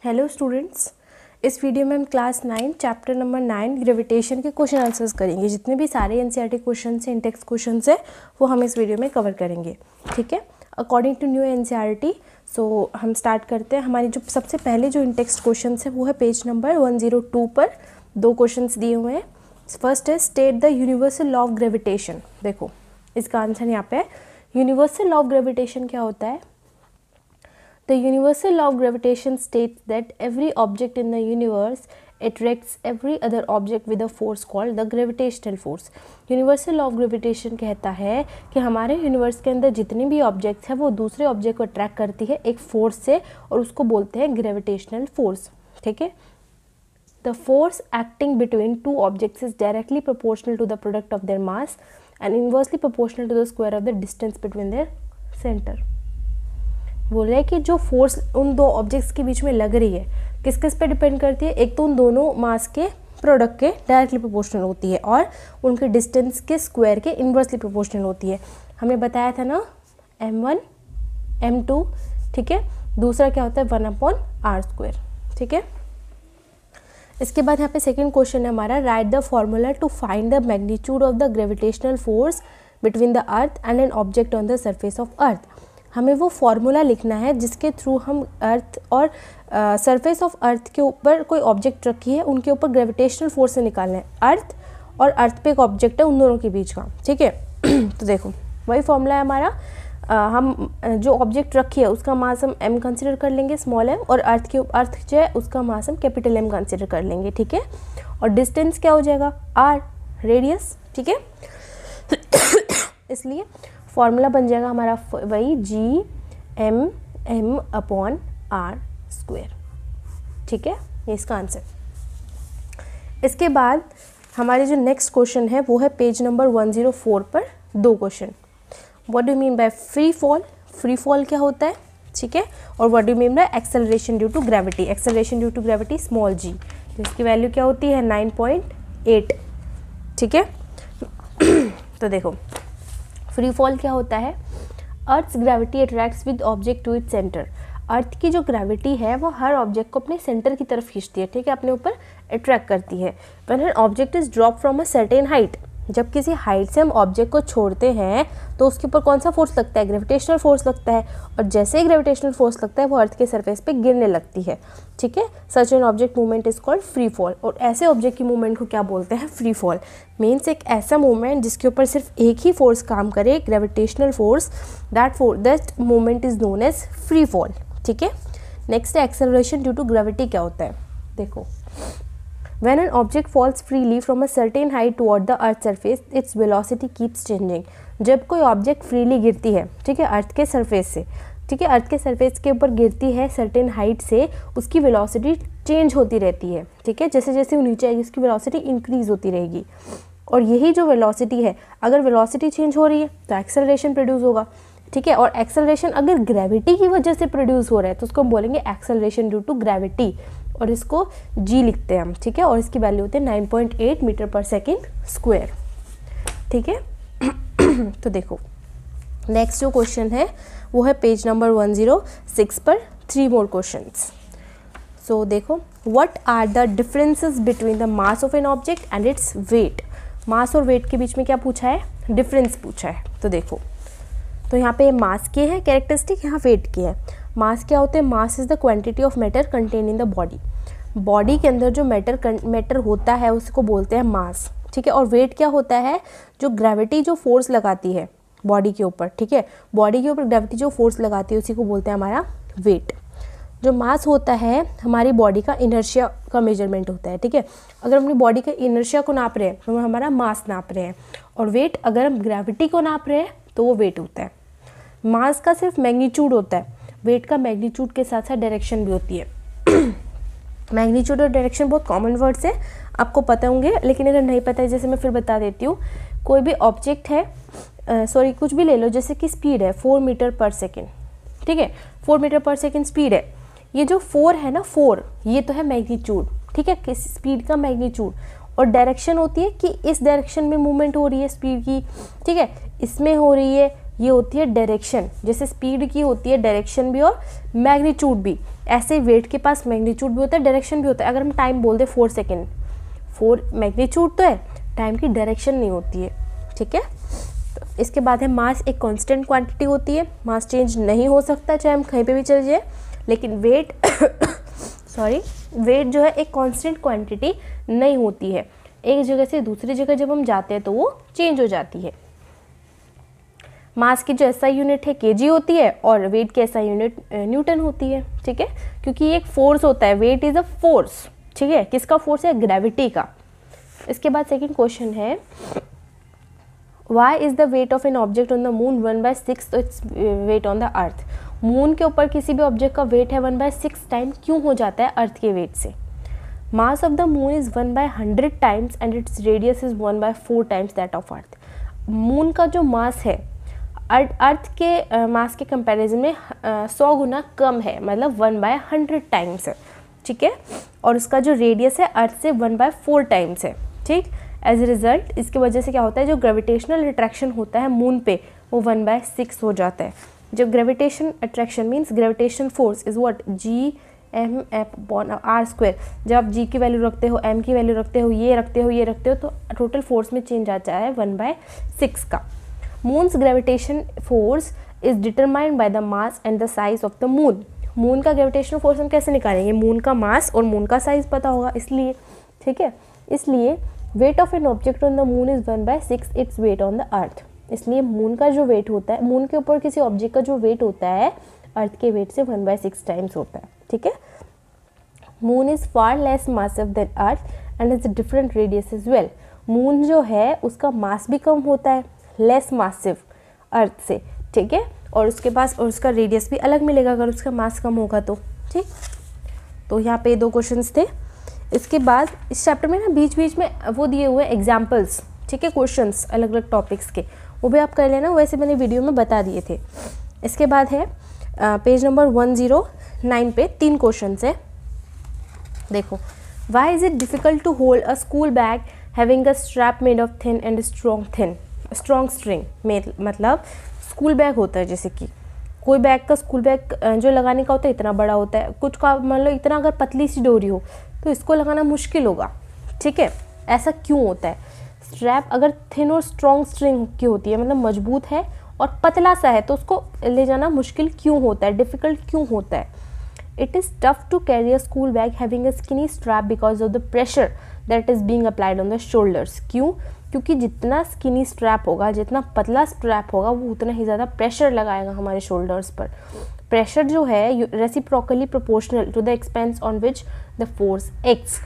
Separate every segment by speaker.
Speaker 1: Hello students, इस video में हम क्लास 9 चैप्टर नंबर 9 ग्रेविटेशन के क्वेश्चन आंसर्स करेंगे। जितने भी सारे एनसीईआरटी क्वेश्चन से इंटेक्स क्वेश्चन है वो हम इस वीडियो में कवर करेंगे। ठीक है, अकॉर्डिंग टू न्यू एनसीईआरटी। सो हम स्टार्ट करते हैं। हमारी जो सबसे पहले जो इंटेक्स क्वेश्चन है वो है पेज नंबर 102 पर। दो क्वेश्चन दिए हुए हैं। फर्स्ट है state the universal law of gravitation. देखो इसका आंसर यहाँ पे है। यूनिवर्सल लॉ ऑफ ग्रेविटेशन क्या होता है? The universal law of gravitation states that every object in the universe attracts every other object with a force called the gravitational force. Universal law of gravitation कहता है कि हमारे universe के अंदर जितने भी ऑब्जेक्ट्स हैं वो दूसरे ऑब्जेक्ट को अट्रैक्ट करती है एक फोर्स से, और उसको बोलते हैं ग्रेविटेशनल फोर्स। ठीक है, The force acting between two objects is directly proportional to the product of their mass and inversely proportional to the square of the distance between their center. बोल रहे हैं कि जो फोर्स उन दो ऑब्जेक्ट्स के बीच में लग रही है किस किस पे डिपेंड करती है? एक तो उन दोनों मास के प्रोडक्ट के डायरेक्टली प्रोपोर्शनल होती है और उनके डिस्टेंस के स्क्वायर के इन्वर्सली प्रोपोर्शनल होती है। हमने बताया था ना m1 m2। ठीक है, दूसरा क्या होता है 1/r²। ठीक है, इसके बाद यहाँ पे सेकेंड क्वेश्चन है हमारा, write the formula to find the magnitude of the gravitational force between the earth and an object on the surface of earth. हमें वो फॉर्मूला लिखना है जिसके थ्रू हम अर्थ और सरफेस ऑफ अर्थ के ऊपर कोई ऑब्जेक्ट रखी है उनके ऊपर ग्रेविटेशनल फोर्स से निकालना है। अर्थ और अर्थ पे एक ऑब्जेक्ट है उन दोनों के बीच का। ठीक है तो देखो वही फॉर्मूला है हमारा। हम जो ऑब्जेक्ट रखी है उसका मास हम m कंसिडर कर लेंगे, स्मॉल m, और अर्थ जो है उसका मास हम कैपिटल M कंसिडर कर लेंगे। ठीक है, और डिस्टेंस क्या हो जाएगा r, रेडियस। ठीक है इसलिए फॉर्मूला बन जाएगा हमारा वही Gm/r²। ठीक है, ये इसका आंसर। इसके बाद हमारे जो नेक्स्ट क्वेश्चन है वो है पेज नंबर 104 पर। दो question. What do mean by free fall? Free fall क्या होता है? ठीक है, और what do mean by acceleration due to gravity? Acceleration due to gravity small g, जिसकी वैल्यू क्या होती है 9.8। ठीक है तो देखो फ्री फॉल क्या होता है? Earth's gravity attracts with object to its centre. Earth की जो ग्रेविटी है वो हर ऑब्जेक्ट को अपने सेंटर की तरफ खींचती है। ठीक है, अपने ऊपर अट्रैक्ट करती है। When an object is drop from a certain height, जब किसी हाइट से हम ऑब्जेक्ट को छोड़ते हैं तो उसके ऊपर कौन सा फोर्स लगता है? ग्रेविटेशनल फोर्स लगता है। और जैसे ही ग्रेविटेशनल फोर्स लगता है वो अर्थ के सरफेस पे गिरने लगती है। ठीक है, such an object movement is called free fall. और ऐसे ऑब्जेक्ट की मूवमेंट को क्या बोलते हैं? Free fall. मीन्स एक ऐसा मूवमेंट जिसके ऊपर सिर्फ एक ही फोर्स काम करे, gravitational force. That movement is known as free fall. ठीक है, नेक्स्ट है एक्सेलरेशन ड्यू टू ग्रेविटी। क्या होता है? देखो When an object falls freely from a certain height toward the earth's surface, its velocity keeps changing. जब कोई object freely गिरती है, ठीक है, अर्थ के सरफेस से, ठीक है, अर्थ के सरफेस के ऊपर गिरती है सर्टेन हाइट से, उसकी वेलोसिटी चेंज होती रहती है। ठीक है, जैसे जैसे वो नीचे आएगी उसकी वेलोसिटी इंक्रीज होती रहेगी। और यही जो वेलोसिटी है, अगर वेलोसिटी चेंज हो रही है तो एक्सेलरेशन प्रोड्यूस होगा। ठीक है, और एक्सेलरेशन अगर ग्रेविटी की वजह से प्रोड्यूस हो रहा है तो उसको हम बोलेंगे एक्सेलरेशन ड्यू टू ग्रेविटी, और इसको g लिखते हैं हम। ठीक है, और इसकी वैल्यू होती है 9.8 मीटर पर सेकेंड स्क्वायर। ठीक है तो देखो नेक्स्ट जो क्वेश्चन है वो है पेज नंबर 106 पर। 3 मोर क्वेश्चंस। सो देखो, what are the differences between the mass of an object and its weight? Mass और वेट के बीच में क्या पूछा है? डिफरेंस पूछा है। तो देखो, तो यहाँ पे मास के है कैरेक्टरिस्टिक, यहाँ वेट के है। मास क्या होते हैं? Mass is the quantity of matter contain in the body. Body के अंदर जो मैटर होता है उसको बोलते हैं मास। ठीक है, और वेट क्या होता है? जो ग्रेविटी जो फोर्स लगाती है बॉडी के ऊपर, ठीक है, बॉडी के ऊपर ग्रेविटी जो फोर्स लगाती है उसी को बोलते हैं हमारा वेट। जो मास होता है हमारी बॉडी का इनर्शिया का मेजरमेंट होता है। ठीक है, अगर हम अपनी बॉडी के इनर्शिया को नाप रहे हैं तो हमारा मास नाप रहे हैं, और वेट अगर हम ग्रेविटी को नाप रहे हैं तो वो वेट होता है। मास का सिर्फ मैग्नीट्यूड होता है, वेट का मैग्नीट्यूड के साथ साथ डायरेक्शन भी होती है। मैग्नीट्यूड और डायरेक्शन बहुत कॉमन वर्ड्स है, आपको पता होंगे, लेकिन अगर नहीं पता है जैसे मैं फिर बता देती हूँ। कोई भी ऑब्जेक्ट है, कुछ भी ले लो, जैसे कि स्पीड है 4 मीटर पर सेकेंड। ठीक है, 4 मीटर पर सेकेंड स्पीड है। ये जो 4 है ना, 4 ये तो है मैग्नीट्यूड। ठीक है, किस स्पीड का मैग्नीट्यूड, और डायरेक्शन होती है कि इस डायरेक्शन में मूवमेंट हो रही है स्पीड की। ठीक है, इसमें हो रही है ये होती है डायरेक्शन, जैसे स्पीड की होती है डायरेक्शन भी और मैग्नीट्यूड भी, ऐसे वेट के पास मैग्नीट्यूड भी होता है, डायरेक्शन भी होता है। अगर हम टाइम बोल दें 4 सेकेंड, 4 मैग्नीट्यूड तो है, टाइम की डायरेक्शन नहीं होती है, ठीक है। तो इसके बाद है मास एक कांस्टेंट क्वांटिटी होती है, मास चेंज नहीं हो सकता चाहे हम कहीं पे भी चले जाए, लेकिन वेट वेट जो है एक कांस्टेंट क्वांटिटी नहीं होती है, एक जगह से दूसरी जगह जब हम जाते हैं तो वो चेंज हो जाती है। मास की जो एसआई यूनिट है केजी होती है और वेट की एसआई यूनिट न्यूटन होती है, ठीक है, क्योंकि ये एक फोर्स होता है, वेट इज अ फोर्स, ठीक है। किसका फोर्स है? ग्रेविटी का। इसके बाद सेकंड क्वेश्चन है why is the weight of an object on the moon 1/6 its weight on the earth. Moon के ऊपर किसी भी ऑब्जेक्ट का वेट है 1/6 टाइम क्यों हो जाता है अर्थ के वेट से? Mass of the moon is 1/100 times and its radius is 1/4 times that of earth. Moon का जो मास है अर्थ के मास के कंपैरिजन में 100 गुना कम है, मतलब 1/100 टाइम्स है, ठीक है। और उसका जो रेडियस है अर्थ से 1/4 टाइम्स है, ठीक। एज ए रिजल्ट इसकी वजह से क्या होता है, जो ग्रेविटेशनल अट्रैक्शन होता है मून पे वो 1/6 हो जाता है। जब gravitation attraction means gravitation force is what Gmf/r²। जब आप G की वैल्यू रखते हो, M की वैल्यू रखते हो, ये रखते हो तो टोटल फोर्स में चेंज आ जाता है 1/6 का। Moons gravitation force is determined by the mass and the size of the moon. Moon का ग्रेविटेशनल फोर्स हम कैसे निकालेंगे? मून का मास और मून का साइज पता होगा इसलिए, ठीक है। इसलिए wait of an object on the moon is 1/6 its weight on the अर्थ। इसलिए मून का जो वेट होता है, मून के ऊपर किसी ऑब्जेक्ट का जो वेट होता है अर्थ के वेट से 1/6 टाइम्स होता है, ठीक है। Moon is far less massive than earth and is different radius is well. Moon जो है उसका मास भी कम होता है, लेस मासिव अर्थ से, ठीक है, और उसके पास और उसका रेडियस भी अलग मिलेगा अगर उसका मास कम होगा तो, ठीक। तो यहाँ पे 2 क्वेश्चंस थे। इसके बाद इस चैप्टर में ना बीच बीच में वो दिए हुए एग्जाम्पल्स, ठीक है, क्वेश्चंस अलग अलग टॉपिक्स के, वो भी आप कर लेना, वैसे मैंने वीडियो में बता दिए थे। इसके बाद है पेज नंबर 109 पे 3 क्वेश्चन है। देखो, why is it difficult to hold a school bag having a strap made of thin and strong string. मतलब स्कूल बैग होता है, जैसे कि कोई बैग का स्कूल बैग जो लगाने का होता है इतना बड़ा होता है, कुछ का मान लो इतना अगर पतली सी डोरी हो तो इसको लगाना मुश्किल होगा, ठीक है। ऐसा क्यों होता है? स्ट्रैप अगर थिन और स्ट्रॉन्ग स्ट्रिंग की होती है, मतलब मजबूत है और पतला सा है, तो उसको ले जाना मुश्किल क्यों होता है, डिफ़िकल्ट क्यों होता है? It is tough to carry a school bag having a skinny strap because of the pressure that is being applied on the shoulders. क्यों? क्योंकि जितना स्किनी स्ट्रैप होगा, जितना पतला स्ट्रैप होगा, वो उतना ही ज़्यादा प्रेशर लगाएगा हमारे शोल्डर्स पर। प्रेशर जो है reciprocally proportional to the expanse on which the force acts.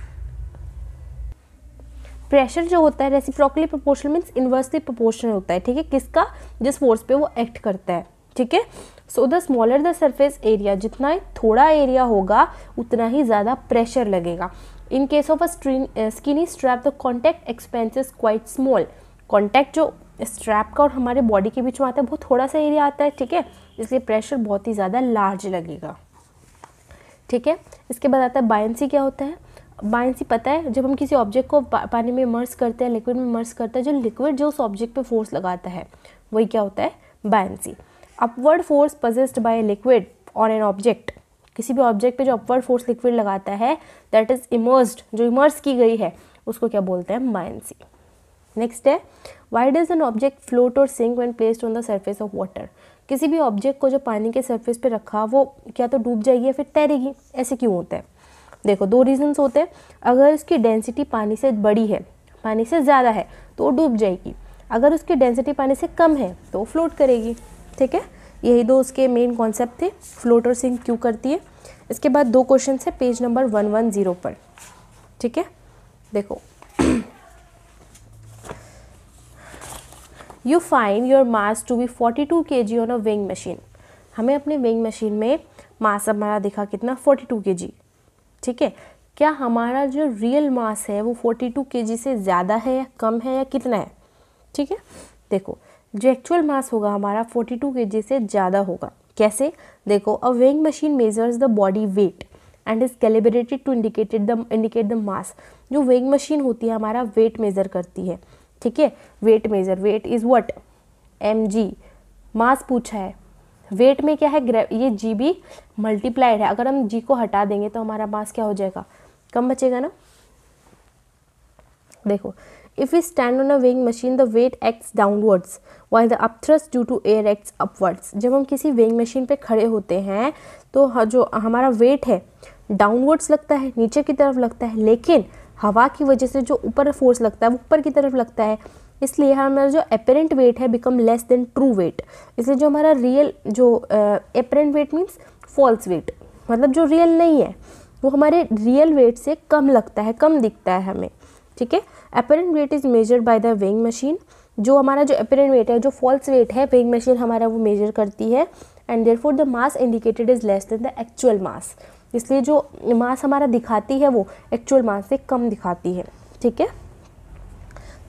Speaker 1: Pressure जो होता है reciprocally proportional means inversely proportional होता है, ठीक है, किसका? जिस फोर्स पे वो एक्ट करता है, ठीक है। So the smaller the surface area, जितना थोड़ा एरिया होगा उतना ही ज़्यादा प्रेशर लगेगा। In case of a skinny strap the contact expense is quite small. Contact जो स्ट्रैप का और हमारे बॉडी के बीच में आता है बहुत थोड़ा सा एरिया आता है, ठीक है, इसलिए प्रेशर बहुत ही ज़्यादा लार्ज लगेगा, ठीक है। इसके बाद आता है बायंसी। क्या होता है बायंसी? पता है, जब हम किसी ऑब्जेक्ट को पानी में इमर्स करते हैं, लिक्विड में इमर्स करते हैं, जो लिक्विड जो उस ऑब्जेक्ट पे फोर्स लगाता है वही क्या होता है? Buoyancy. Upward force possessed bye a liquid on an object. किसी भी ऑब्जेक्ट पे जो अपवर्ड फोर्स लिक्विड लगाता है दैट इज इमर्स्ड, जो इमर्स की गई है उसको क्या बोलते हैं? बायंसी। नेक्स्ट है why does an object float और sink when placed on the surface of water. किसी भी ऑब्जेक्ट को जो पानी के सरफेस पे रखा वो क्या तो डूब जाएगी या फिर तैरेगी, ऐसे क्यों होता है? देखो, 2 रीजंस होते हैं। अगर उसकी डेंसिटी पानी से बड़ी है, पानी से ज़्यादा है तो वो डूब जाएगी। अगर उसकी डेंसिटी पानी से कम है तो वो फ्लोट करेगी, ठीक है। यही 2 उसके मेन कॉन्सेप्ट थे, फ्लोट और सिंक क्यों करती है। इसके बाद 2 क्वेश्चन है पेज नंबर 110 पर, ठीक है। देखो, you find your mass to be 42 kg on a weighing machine. हमें अपने वेइंग मशीन में मास हमारा दिखा कितना? 42 kg, ठीक है। क्या हमारा जो रियल मास है वो 42 kg से ज़्यादा है या कम है या कितना है, ठीक है। देखो, जो एक्चुअल मास होगा हमारा 42 kg से ज़्यादा होगा। कैसे? देखो, a weighing machine measures the body weight and is calibrated to indicate the mass. जो वेइंग मशीन होती है हमारा वेट मेज़र करती है, ठीक है। Weight is what? mg, mass पूछा है, वेट में क्या है, ये जी भी मल्टीप्लाइड है, अगर हम जी को हटा देंगे तो हमारा मास क्या हो जाएगा, कम बचेगा ना। देखो, if we stand on a weighing machine the weight acts downwards while the upthrust due to air acts upwards. जब हम किसी वेइंग मशीन पे खड़े होते हैं तो जो हमारा वेट है डाउनवर्ड्स लगता है, नीचे की तरफ लगता है, लेकिन हवा की वजह से जो ऊपर फोर्स लगता है वो ऊपर की तरफ लगता है, इसलिए हमारा जो अपेरेंट वेट है become less than true weight. इसलिए जो हमारा रियल जो apparent weight means false weight, मतलब जो रियल नहीं है वो हमारे रियल वेट से कम लगता है, कम दिखता है हमें, ठीक है। Apparent wait is measured by the weighing machine. जो हमारा जो अपेरेंट वेट है, जो फॉल्स वेट है, वेइंग मशीन हमारा वो मेजर करती है। And therefore the mass indicated is less than the actual mass. इसलिए जो मास हमारा दिखाती है वो एक्चुअल मास से कम दिखाती है, ठीक है।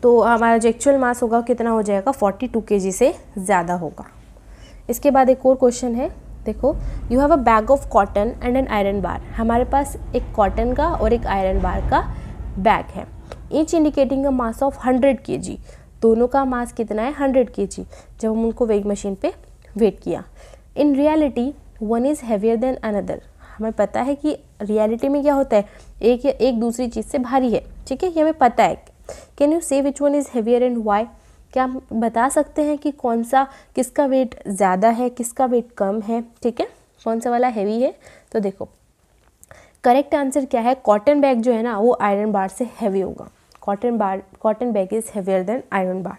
Speaker 1: तो हमारा जो एक्चुअल मास होगा कितना हो जाएगा, 42 kg से ज़्यादा होगा। इसके बाद एक और क्वेश्चन है, देखो, you have a bag of cotton and an iron bar. हमारे पास एक कॉटन का और एक आयरन बार का बैग है, each indicating a mass of 100 kg। दोनों का मास कितना है, 100 kg, जब हम उनको वेइंग मशीन पे वेट किया। In reality one is heavier than another. हमें पता है कि रियलिटी में क्या होता है, एक दूसरी चीज़ से भारी है, ठीक है, ये हमें पता है। Can you say which one is heavier and why. क्या हम बता सकते हैं कि कौन सा, किसका वेट ज़्यादा है, किसका वेट कम है, ठीक है, कौन सा वाला हैवी है। तो देखो, करेक्ट आंसर क्या है, कॉटन बैग जो है ना वो आयरन बार से हैवी होगा। Cotton bag is heavier than iron bar.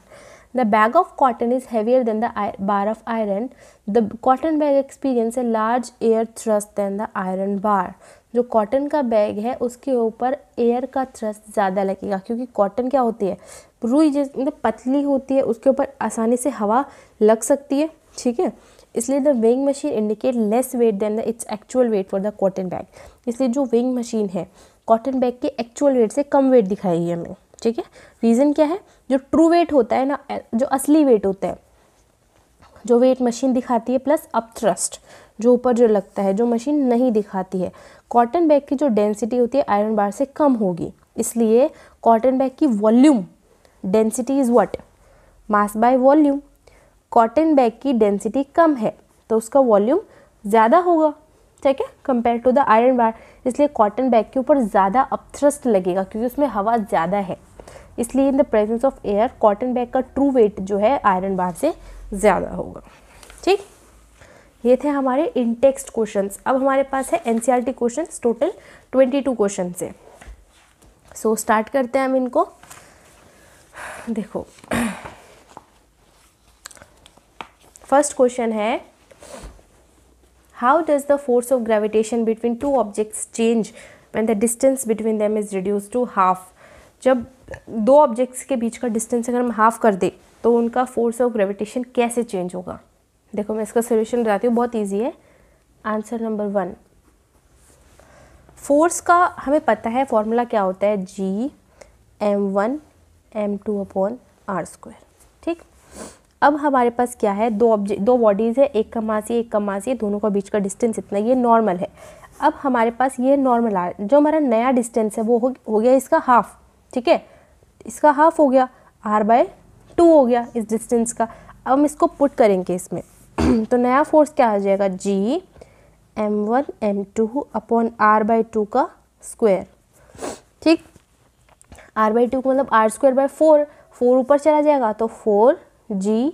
Speaker 1: The bag of cotton is heavier than the bar of iron. The cotton bag experience a large air thrust than the iron bar. जो cotton का bag है उसके ऊपर air का thrust ज़्यादा लगेगा, क्योंकि cotton क्या होती है, रुई जैसे मतलब पतली होती है, उसके ऊपर आसानी से हवा लग सकती है, ठीक है। इसलिए the weighing machine indicate less weight than the its actual weight for the cotton bag. इसलिए जो वेइंग मशीन है कॉटन बैग के एक्चुअल वेट से कम वेट दिखाएगी हमें, ठीक है। रीज़न क्या है, जो ट्रू वेट होता है ना, जो असली वेट होता है, जो वेट मशीन दिखाती है प्लस अपथ्रस्ट जो ऊपर जो लगता है, जो मशीन नहीं दिखाती है। कॉटन बैग की जो डेंसिटी होती है आयरन बार से कम होगी, इसलिए कॉटन बैग की volume density is what, mass by volume. Cotton bag की डेंसिटी कम है तो उसका वॉल्यूम ज़्यादा होगा, ठीक है, compare to the iron bar. इसलिए कॉटन बैग के ऊपर ज़्यादा अपथ्रस्ट लगेगा क्योंकि उसमें हवा ज़्यादा है। इसलिए in the presence of air cotton bag का ट्रू वेट जो है आयरन बार से ज़्यादा होगा, ठीक। ये थे हमारे इन टेक्स्ट क्वेश्चंस। अब हमारे पास है एनसीईआरटी क्वेश्चंस, टोटल 22 क्वेश्चन है। सो स्टार्ट करते हैं हम इनको। देखो, फर्स्ट क्वेश्चन है, how does the force of gravitation between two objects change when the distance between them is reduce to half. जब दो ऑब्जेक्ट्स के बीच का डिस्टेंस अगर हम हाफ कर दे तो उनका फोर्स ऑफ ग्रेविटेशन कैसे चेंज होगा। देखो, मैं इसका सोल्यूशन बताती हूँ, बहुत ईजी है। आंसर नंबर 1, फोर्स का हमें पता है फॉर्मूला क्या होता है, G(m1 m2/r²), ठीक। अब हमारे पास क्या है, दो बॉडीज़ है, एक कम मास एक कम मास, दोनों का बीच का डिस्टेंस इतना, ये नॉर्मल है। अब हमारे पास ये नॉर्मल आ, जो हमारा नया डिस्टेंस है वो हो गया इसका हाफ, ठीक है, इसका हाफ हो गया, r/2 हो गया इस डिस्टेंस का। अब हम इसको पुट करेंगे इसमें तो नया फोर्स क्या आ जाएगा, G(m1 m2/r/2 का स्क्वायर), ठीक। r/2 को मतलब r²/4, 4 ऊपर चला जाएगा तो 4G(m1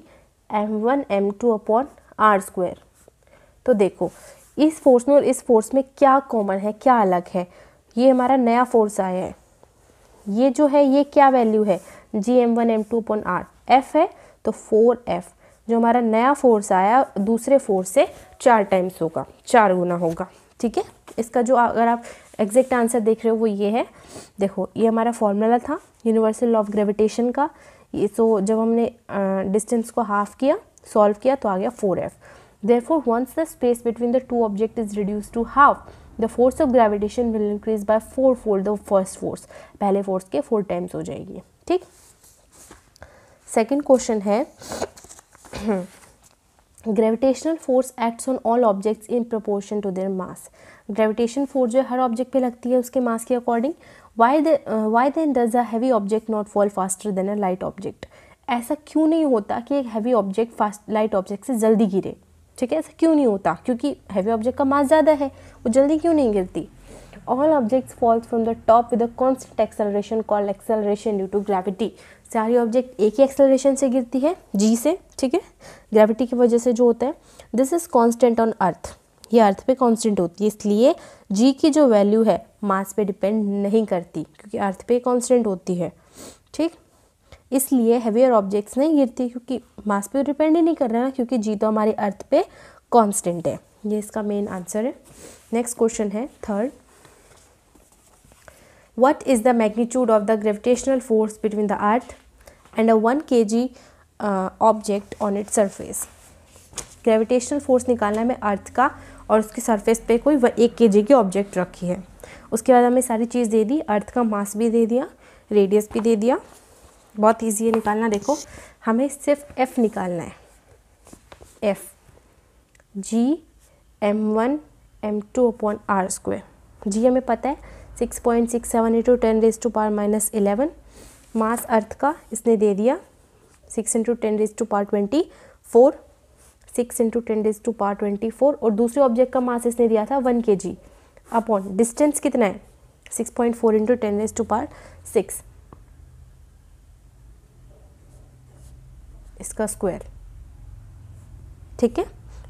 Speaker 1: m2/r²। तो देखो, इस फोर्स में और इस फोर्स में क्या कॉमन है, क्या अलग है। ये हमारा नया फोर्स आया है, ये जो है ये क्या वैल्यू है, G(m1 m2/r), F है तो 4F। जो हमारा नया फोर्स आया दूसरे फोर्स से 4 टाइम्स होगा, 4 गुना होगा, ठीक है। इसका जो अगर आप एग्जैक्ट आंसर देख रहे हो वो ये है। देखो, ये हमारा फॉर्मूला था यूनिवर्सल लॉ ऑफ ग्रेविटेशन का। ये तो जब हमने डिस्टेंस को हाफ किया, सॉल्व किया तो आ गया 4F। Therefore once the space between the two object is reduce to half, the force of gravitation will increase by 4-fold the first force. पहले फोर्स के 4 टाइम्स हो जाएगी, ठीक। सेकेंड क्वेश्चन है, gravitational force acts on all objects in proportion to their mass. Gravitation force जो हर object पे लगती है उसके मास के according. Why then does a heavy object not fall faster than a light object. ऐसा क्यों नहीं होता कि एक heavy object fast light object से जल्दी गिरे, ठीक है, ऐसा क्यों नहीं होता, क्योंकि हैवी ऑब्जेक्ट का मास ज़्यादा है, वो जल्दी क्यों नहीं गिरती। All objects falls from the top with a constant acceleration called acceleration due to gravity. सारी ऑब्जेक्ट एक ही एक्सेलरेशन से गिरती है, जी से, ठीक है, ग्रेविटी की वजह से जो होता है। This is constant on earth, ये अर्थ पे कांस्टेंट होती है, इसलिए जी की जो वैल्यू है मास पे डिपेंड नहीं करती, क्योंकि अर्थ पे कांस्टेंट होती है, ठीक। इसलिए हेवियर ऑब्जेक्ट्स नहीं गिरती, क्योंकि मास पे डिपेंड ही नहीं कर रहा है, क्योंकि जी तो हमारी अर्थ पे कांस्टेंट है। ये इसका मेन आंसर है। नेक्स्ट क्वेश्चन है third, what is the magnitude of the gravitational force between the earth and a 1 kg object on its surface. Gravitational force निकालना है हमें अर्थ का, और उसकी सरफेस पे कोई 1 kg की ऑब्जेक्ट रखी है। उसके बाद हमें सारी चीज़ दे दी, अर्थ का मास भी दे दिया, रेडियस भी दे दिया। बहुत ईजी है निकालना। देखो हमें सिर्फ एफ निकालना है, F G m1 m2 upon r square. G हमें पता है 6.67 इंटू 10⁻⁻11। मास अर्थ का इसने दे दिया 6 इंटू 10⁻24, 6 इंटू 10⁻24, और दूसरे ऑब्जेक्ट का मास इसने दिया था 1 kg अपॉन डिस्टेंस कितना है 6.4 इंटू 10⁻6 इसका स्क्वायर, ठीक है।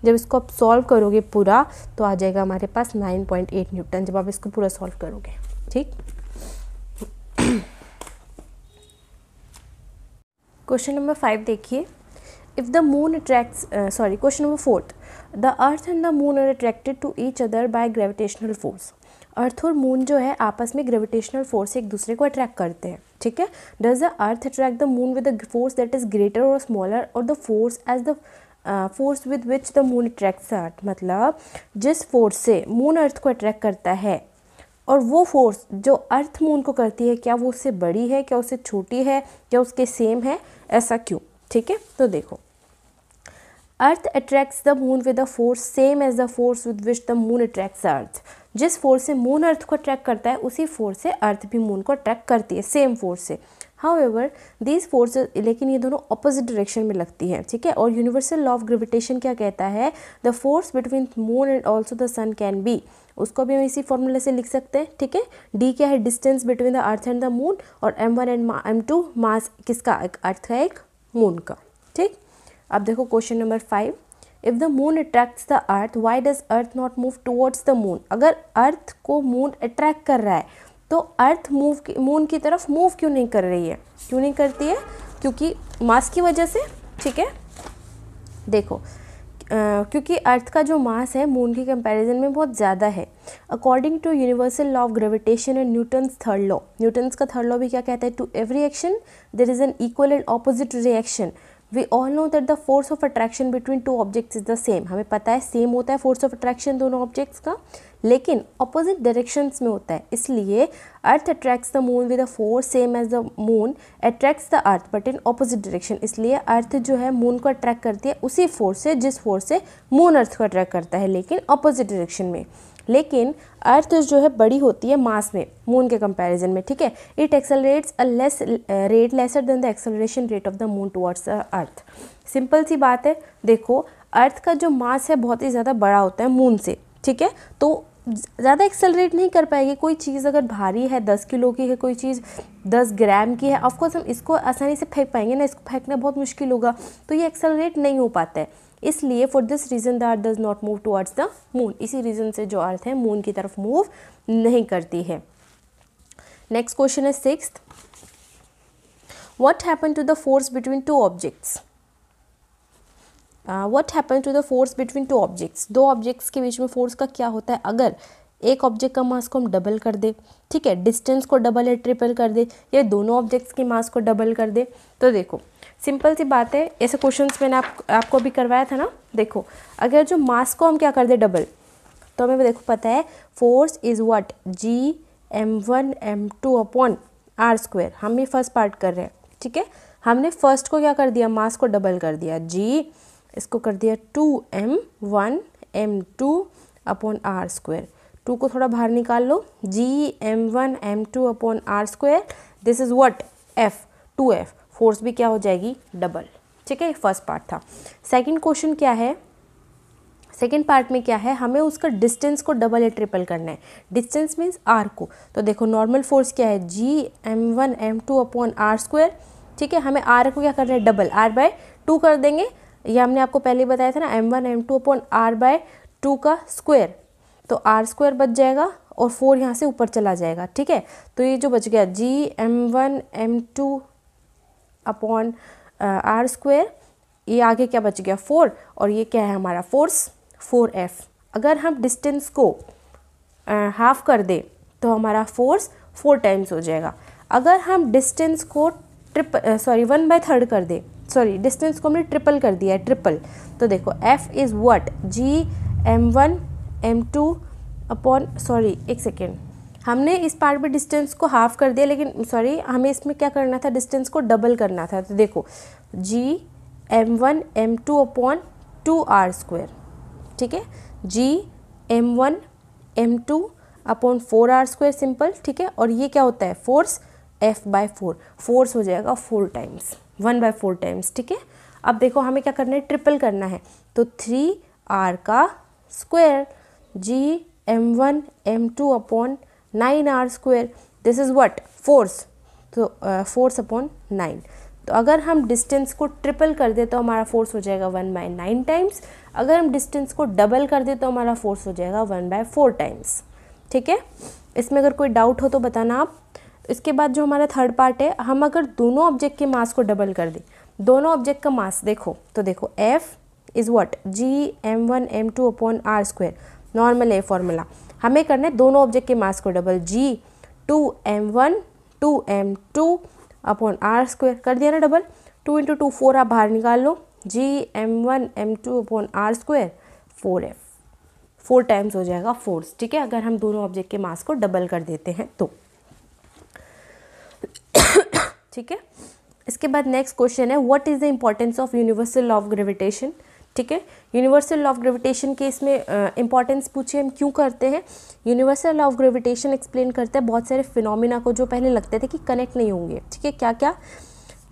Speaker 1: जब इसको आप सॉल्व करोगे पूरा तो आ जाएगा हमारे पास 9.8 न्यूटन, जब आप इसको पूरा सॉल्व करोगे, ठीक। क्वेश्चन नंबर 5 देखिए, if the moon attracts question number 4, the earth and the moon are attracted to each other by gravitational force. Earth और मून जो है आपस में ग्रेविटेशनल फोर्स से एक दूसरे को अट्रैक्ट करते हैं, ठीक है। Does the earth attract the moon with the force that is greater और स्मॉलर, और the force as the force with which the moon attracts the earth. मतलब जिस फोर्स से मून अर्थ को अट्रैक्ट करता है, और वो फोर्स जो अर्थ मून को करती है, क्या वो उससे बड़ी है, क्या उससे छोटी है, क्या उसके सेम है, ऐसा क्यों, ठीक है। तो देखो, earth attracts the moon with the force same as the force with which the moon attracts the earth. जिस फोर्स से मून अर्थ को अट्रैक्ट करता है, उसी फोर्स से अर्थ भी मून को अट्रैक्ट करती है, सेम फोर्स से। हाउएवर दीज फोर्सेज, लेकिन ये दोनों अपोजिट डायरेक्शन में लगती हैं, ठीक है। और यूनिवर्सल लॉ ऑफ ग्रेविटेशन क्या कहता है, the force between moon and also the sun can be, उसको भी हम इसी फॉर्मूले से लिख सकते हैं, ठीक है। डी क्या है, distance between the earth and the moon, और m1 एंड m2 मास किसका, एक अर्थ का एक मून का, ठीक। अब देखो question number 5, if the moon attracts the earth why does earth not move towards the moon. अगर अर्थ को मून अट्रैक्ट कर रहा है तो अर्थ मून की तरफ मूव क्यों नहीं कर रही है, क्यों नहीं करती है, क्योंकि मास की वजह से, ठीक है। देखो क्योंकि अर्थ का जो मास है मून के कंपैरिजन में बहुत ज़्यादा है। According to universal law of gravitation and Newton's third law, Newton's का थर्ड लॉ भी क्या कहता है, to every action there is an equal and opposite reaction. We all know that the force of attraction between two objects is the same. हमें पता है same होता है फोर्स ऑफ अट्रैक्शन दोनों ऑब्जेक्ट्स का, लेकिन ऑपोजिट डायरेक्शंस में होता है। इसलिए earth attracts the moon with a force same as the moon attracts the earth but in opposite direction. इसलिए अर्थ जो है मून को अट्रैक्ट करती है उसी फोर्स से जिस फोर्स से मून अर्थ को अट्रैक्ट करता है, लेकिन ऑपोजिट डायरेक्शन में। लेकिन अर्थ जो है बड़ी होती है मास में मून के कंपैरिजन में, ठीक है। It accelerates a less rate lesser than the acceleration rate of the moon towards the earth. Simple सी बात है, देखो अर्थ का जो मास है बहुत ही ज़्यादा बड़ा होता है मून से, ठीक है। तो ज़्यादा एक्सेलरेट नहीं कर पाएगी। कोई चीज़ अगर भारी है 10 किलो की है, कोई चीज़ 10 ग्राम की है, ऑफकोर्स हम इसको आसानी से फेंक पाएंगे ना, इसको फेंकना बहुत मुश्किल होगा, तो ये एक्सेलरेट नहीं हो पाता है। इसलिए for this reason the earth does not move towards the moon. इसी रीज़न से जो अर्थ है मून की तरफ मूव नहीं करती है। नेक्स्ट क्वेश्चन है 6th, what happen to the force between two objects. What happen to the force between two objects. दो ऑब्जेक्ट्स के बीच में फोर्स का क्या होता है, अगर एक ऑब्जेक्ट का मास को हम डबल कर दे, ठीक है, डिस्टेंस को डबल या ट्रिपल कर दे, या दोनों ऑब्जेक्ट्स के मास को डबल कर दे। तो देखो सिंपल सी बात है, ऐसे क्वेश्चंस मैंने आपको अभी करवाया था ना। देखो अगर जो मास को हम क्या कर दे डबल, तो हमें देखो पता है force is what, G m1 m2 upon r square. हम ये फर्स्ट पार्ट कर रहे हैं, ठीक है। हमने फर्स्ट को क्या कर दिया, मास को डबल कर दिया, जी इसको कर दिया 2m1 m2 upon r square. 2 को थोड़ा बाहर निकाल लो, G m1 m2 upon r square, this is what f 2f। Force भी क्या हो जाएगी, डबल। ठीक है, फर्स्ट पार्ट था। सेकंड क्वेश्चन क्या है, सेकेंड पार्ट में क्या है, हमें उसका डिस्टेंस को डबल या ट्रिपल करना है। डिस्टेंस मीन्स आर को, तो देखो नॉर्मल फोर्स क्या है, G m1m2 upon r square. ठीक है, हमें आर को क्या करना है, डबल, r/2 कर देंगे। ये हमने आपको पहले बताया था ना, m1m2 अपॉन r/2 का स्क्वायर, तो आर स्क्वायर बच जाएगा और 4 यहाँ से ऊपर चला जाएगा। ठीक है, तो ये जो बच गया Gm1m2 अपॉन आर स्क्वायर, ये आगे क्या बच गया 4, और ये क्या है हमारा फोर्स 4F। अगर हम डिस्टेंस को हाफ कर दें तो हमारा फोर्स 4 टाइम्स हो जाएगा। अगर हम डिस्टेंस को 1/3 कर दें, डिस्टेंस को हमने ट्रिपल कर दिया है, ट्रिपल, तो देखो F is what, Gm1m2 upon, एक सेकेंड, हमने इस पार्ट में डिस्टेंस को हाफ कर दिया, लेकिन हमें इसमें क्या करना था, डिस्टेंस को डबल करना था। तो देखो Gm1m2 अपॉन 2r स्क्वायर। ठीक है, Gm1m2 upon 4r square, simple. ठीक है, और ये क्या होता है, फोर्स F/4, फोर्स हो जाएगा 4 टाइम्स, 1/4 टाइम्स। ठीक है, अब देखो हमें क्या करना है, ट्रिपल करना है, तो 3r का square, Gm1m2 upon 9r square, this is what, force, तो फोर्स अपॉन 9। तो अगर हम डिस्टेंस को ट्रिपल कर दे तो हमारा फोर्स हो जाएगा 1/9 टाइम्स। अगर हम डिस्टेंस को डबल कर दे तो हमारा फोर्स हो जाएगा 1/4 टाइम्स। ठीक है, इसमें अगर कोई डाउट हो तो बताना आप। इसके बाद जो हमारा थर्ड पार्ट है, हम अगर दोनों ऑब्जेक्ट के मास को डबल कर दें, दोनों ऑब्जेक्ट का मास देखो, तो देखो F is what, Gm1m2 upon r square, normal है फॉर्मूला। हमें करना है दोनों ऑब्जेक्ट के मास को double, G2m1 2m2 upon r square, कर दिया ना डबल, 2 × 2 4, आप बाहर निकाल लो, Gm1m2 upon r square 4F, 4 times हो जाएगा फोर्स। ठीक है, अगर हम दोनों ऑब्जेक्ट के मास को डबल कर देते हैं तो। ठीक है, इसके बाद नेक्स्ट क्वेश्चन है, what is the importance of universal law of gravitation. ठीक है, यूनिवर्सल लॉ ऑफ ग्रेविटेशन के इसमें इंपॉर्टेंस पूछे हम क्यों करते हैं। Universal law of gravitation explain करता है बहुत सारे फिनोमिना को जो पहले लगते थे कि कनेक्ट नहीं होंगे। ठीक है, क्या क्या,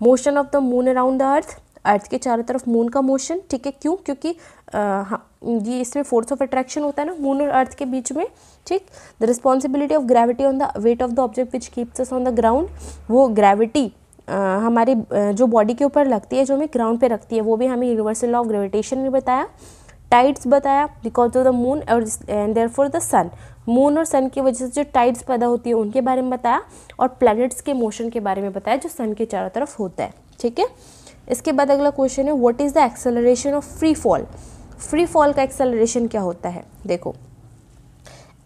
Speaker 1: motion of the moon around the earth के चारों तरफ मून का मोशन। ठीक है, क्यों, क्योंकि ये इसमें फोर्स ऑफ अट्रैक्शन होता है ना मून और अर्थ के बीच में। ठीक, the responsibility of gravity on the weight of the object which keeps us on the ground, वो ग्रेविटी हमारी जो बॉडी के ऊपर लगती है, जो हमें ग्राउंड पे रखती है, वो भी हमें यूनिवर्सल लॉ ऑफ ग्रेविटेशन ने बताया। टाइड्स बताया, बिकॉज ऑफ द मून और and therefore the sun, moon और सन की वजह से जो टाइड्स पैदा होती है उनके बारे में बताया, और प्लैनेट्स के मोशन के बारे में बताया जो सन के चारों तरफ होता है। ठीक है, इसके बाद अगला क्वेश्चन है, what is the acceleration of free fall. Free fall का एक्सेलरेशन क्या होता है, देखो,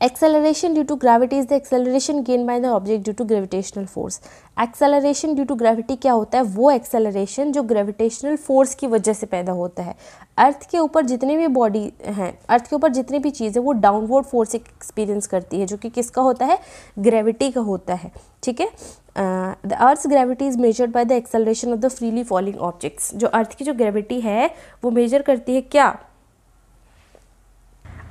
Speaker 1: acceleration due to gravity is the acceleration gain by the object due to gravitational force. Acceleration due to gravity क्या होता है, वो एक्सेलरेशन जो ग्रेविटेशनल फोर्स की वजह से पैदा होता है। अर्थ के ऊपर जितने भी बॉडी हैं, अर्थ के ऊपर जितनी भी चीज़ें, वो डाउनवर्ड फोर्स एक्सपीरियंस करती है, जो कि किसका होता है, ग्रेविटी का होता है। ठीक है, the earth's gravity is measured by the acceleration of the freely falling objects. जो अर्थ की जो ग्रेविटी है वो मेजर करती है क्या,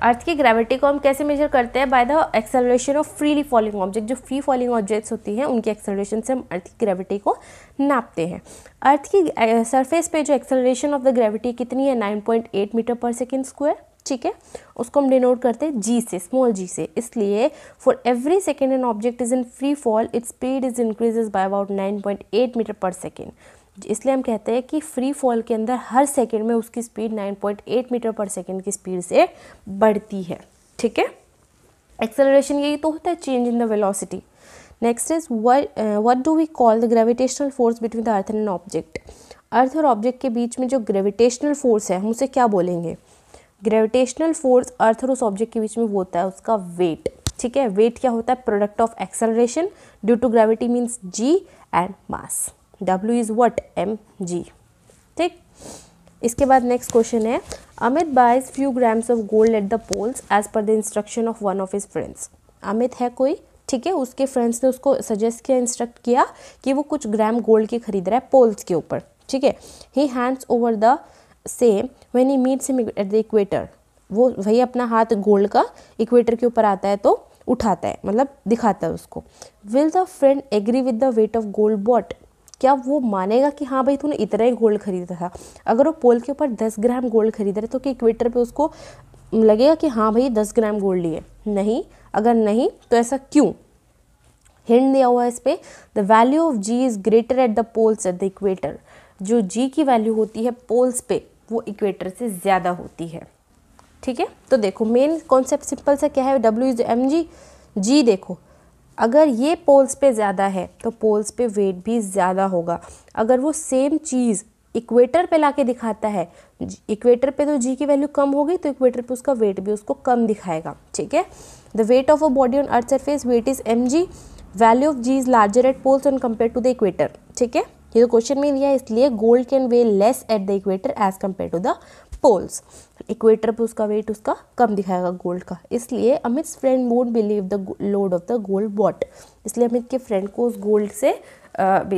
Speaker 1: अर्थ की ग्रेविटी को हम कैसे मेजर करते हैं, bye the acceleration of freely falling object. जो फ्री फॉलिंग ऑब्जेक्ट्स होती हैं उनकी एक्सेलरेशन से हम अर्थ की ग्रेविटी को नापते हैं। अर्थ की सरफेस पे जो एक्सेलरेशन ऑफ द ग्रेविटी कितनी है, 9.8 मीटर पर सेकेंड स्क्वायर। ठीक है, उसको हम डिनोट करते हैं जी से, स्मॉल जी से। इसलिए for every second an object is in free fall, its speed is increases by about 9.8 metre per second. इसलिए हम कहते हैं कि फ्री फॉल के अंदर हर सेकंड में उसकी स्पीड 9.8 मीटर पर सेकंड की स्पीड से बढ़ती है। ठीक है, एक्सेलरेशन यही तो होता है, change in the velocity. Next is what do we call the gravitational force between the earth and an object. Earth और ऑब्जेक्ट के बीच में जो ग्रेविटेशनल फोर्स है हम उसे क्या बोलेंगे, ग्रेविटेशनल फोर्स अर्थ और उस ऑब्जेक्ट के बीच में वो होता है उसका वेट। ठीक है, वेट क्या होता है, product of acceleration due to gravity means G and mass, W is what, mg। ठीक, इसके बाद नेक्स्ट क्वेश्चन है, Amit buys few grams of gold at the poles as per the instruction of one of his friends. Amit है कोई, ठीक है, उसके friends ने उसको सजेस्ट किया, इंस्ट्रक्ट किया कि वो कुछ ग्राम गोल्ड के खरीद रहा है पोल्स के ऊपर। ठीक है, he hands over the same when he meets him at the equator. वो वही अपना हाथ गोल्ड का इक्वेटर के ऊपर आता है तो उठाता है, मतलब दिखाता है उसको। Will the friend agree with the weight of gold bought. क्या वो मानेगा कि हाँ भाई तूने इतना ही गोल्ड खरीदा था? अगर वो पोल के ऊपर 10 ग्राम गोल्ड खरीद रहे तो कि इक्वेटर पे उसको लगेगा कि हाँ भाई 10 ग्राम गोल्ड लिए? नहीं। अगर नहीं तो ऐसा क्यों? हिंट दिया हुआ है इस पे, the value of G is greater at the poles at the equator. जो जी की वैल्यू होती है पोल्स पे वो इक्वेटर से ज़्यादा होती है। ठीक है, तो देखो मेन कॉन्सेप्ट सिंपल सा क्या है, डब्ल्यू इज एम जी। जी देखो, अगर ये पोल्स पे ज़्यादा है तो पोल्स पे वेट भी ज़्यादा होगा। अगर वो सेम चीज़ इक्वेटर पे लाके दिखाता है, इक्वेटर पे तो जी की वैल्यू कम होगी तो इक्वेटर पे उसका वेट भी उसको कम दिखाएगा। ठीक है, the weight of a body on earth surface, weight is M G, value of G is larger at poles and compare to the equator. ठीक है, ये तो क्वेश्चन में दिया है, इसलिए gold can weigh less at the equator as compare to the poles. Equator पे उसका वेट उसका कम दिखाएगा गोल्ड का, इसलिए अमित's friend won't believe the load of the gold bought. इसलिए अमित के फ्रेंड को उस गोल्ड से